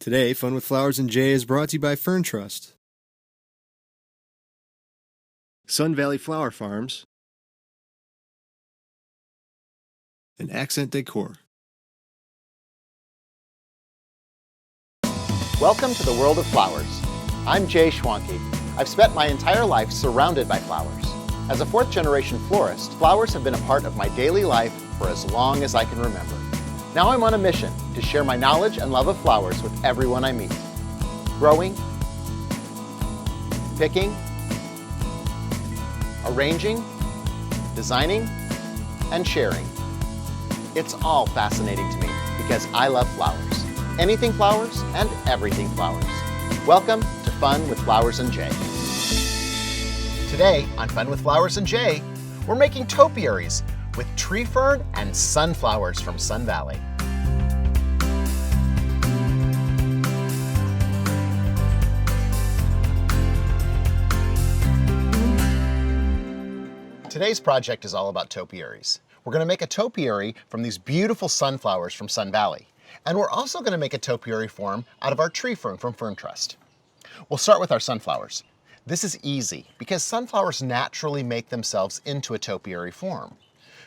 Today, Fun with Flowers and Jay is brought to you by FernTrust, Sun Valley Flower Farms, and Accent Decor. Welcome to the world of flowers. I'm Jay Schwanke. I've spent my entire life surrounded by flowers. As a fourth-generation florist, flowers have been a part of my daily life for as long as I can remember. Now I'm on a mission to share my knowledge and love of flowers with everyone I meet. Growing, picking, arranging, designing, and sharing. It's all fascinating to me because I love flowers. Anything flowers and everything flowers. Welcome to Fun with Flowers and Jay. Today on Fun with Flowers and Jay, we're making topiaries with tree fern and sunflowers from Sun Valley. Today's project is all about topiaries. We're going to make a topiary from these beautiful sunflowers from Sun Valley. And we're also going to make a topiary form out of our tree fern from FernTrust. We'll start with our sunflowers. This is easy because sunflowers naturally make themselves into a topiary form.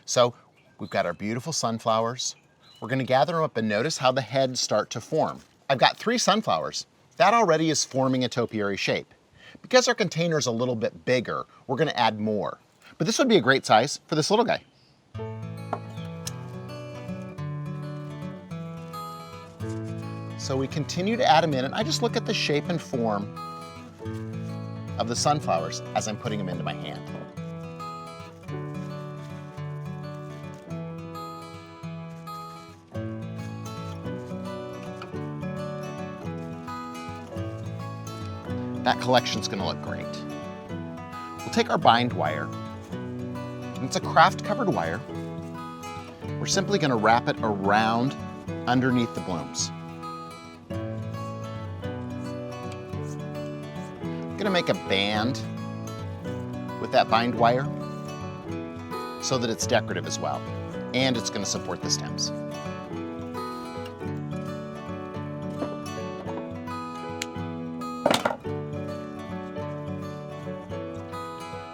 So we've got our beautiful sunflowers. We're going to gather them up and notice how the heads start to form. I've got 3 sunflowers. That already is forming a topiary shape. Because our container is a little bit bigger, we're going to add more. But this would be a great size for this little guy. So we continue to add them in, and I just look at the shape and form of the sunflowers as I'm putting them into my hand. That collection's going to look great. We'll take our bind wire, and it's a craft-covered wire. We're simply going to wrap it around underneath the blooms. I'm going to make a band with that bind wire so that it's decorative as well, and it's going to support the stems.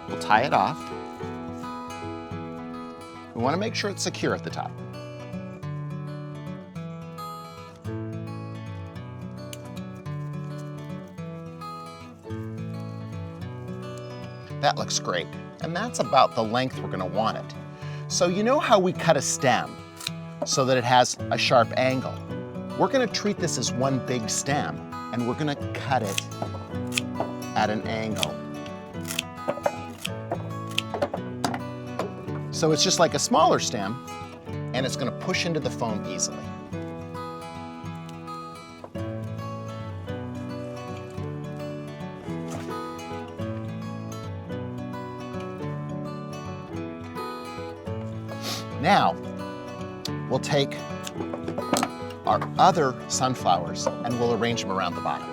We'll tie it off. We want to make sure it's secure at the top. That looks great, and that's about the length we're going to want it. So you know how we cut a stem so that it has a sharp angle? We're going to treat this as one big stem, and we're going to cut it at an angle. So it's just like a smaller stem, and it's going to push into the foam easily. Now, we'll take our other sunflowers and we'll arrange them around the bottom.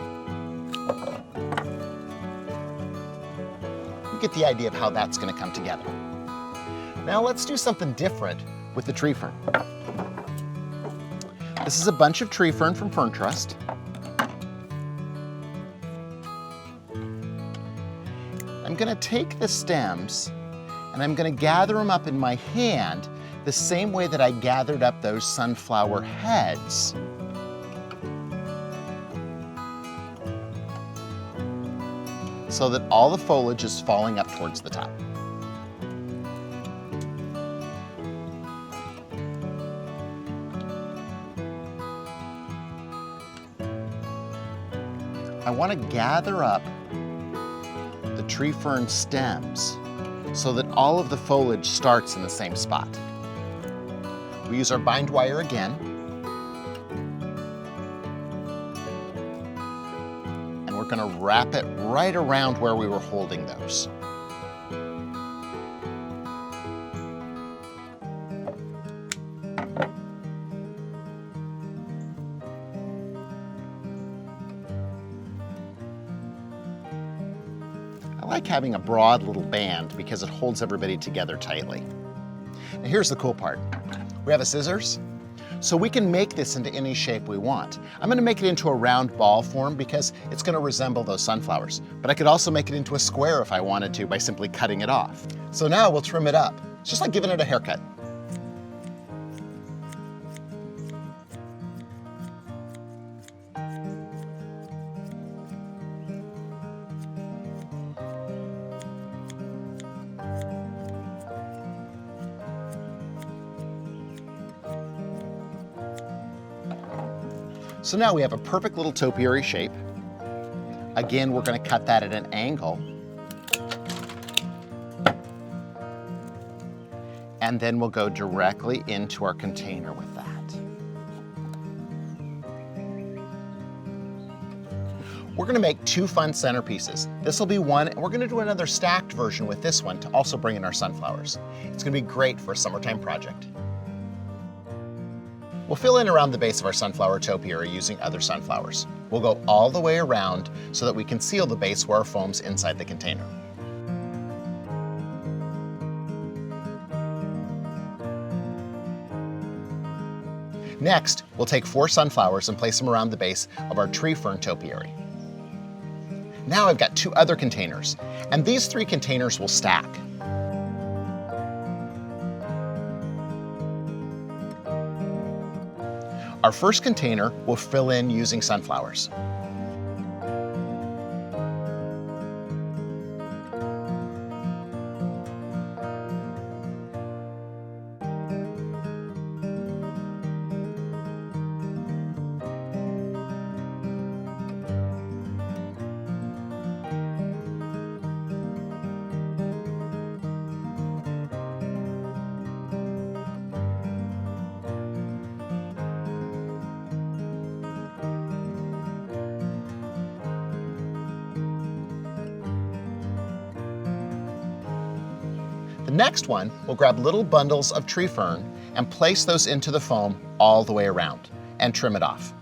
You get the idea of how that's going to come together. Now let's do something different with the tree fern. This is a bunch of tree fern from FernTrust. I'm going to take the stems and I'm going to gather them up in my hand the same way that I gathered up those sunflower heads. So that all the foliage is falling up towards the top. I want to gather up the tree fern stems so that all of the foliage starts in the same spot. We use our bind wire again. And we're going to wrap it right around where we were holding those. I like having a broad little band because it holds everybody together tightly. Now here's the cool part. We have a scissors, So we can make this into any shape we want. I'm gonna make it into a round ball form because it's gonna resemble those sunflowers. But I could also make it into a square if I wanted to by simply cutting it off. So now we'll trim it up. It's just like giving it a haircut. So now we have a perfect little topiary shape. Again, we're going to cut that at an angle. And then we'll go directly into our container with that. We're going to make two fun centerpieces. This will be one, and we're going to do another stacked version with this one to also bring in our sunflowers. It's going to be great for a summertime project. We'll fill in around the base of our sunflower topiary using other sunflowers. We'll go all the way around so that we can seal the base where our foam's inside the container. Next, we'll take 4 sunflowers and place them around the base of our Tree Fern Topiary. Now I've got 2 other containers, and these 3 containers will stack. Our first container we'll fill in using sunflowers. The next one, we'll grab little bundles of tree fern and place those into the foam all the way around and trim it off.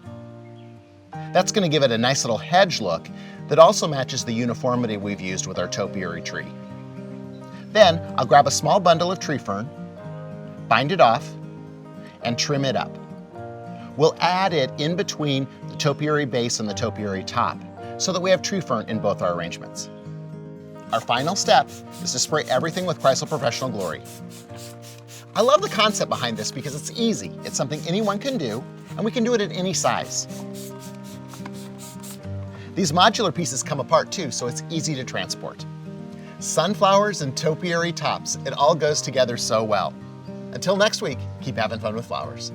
That's going to give it a nice little hedge look that also matches the uniformity we've used with our topiary tree. Then I'll grab a small bundle of tree fern, bind it off, and trim it up. We'll add it in between the topiary base and the topiary top so that we have tree fern in both our arrangements. Our final step is to spray everything with Chrysler Professional Glory. I love the concept behind this because it's easy. It's something anyone can do, and we can do it at any size. These modular pieces come apart too, so it's easy to transport. Sunflowers and topiary tops, it all goes together so well. Until next week, keep having fun with flowers.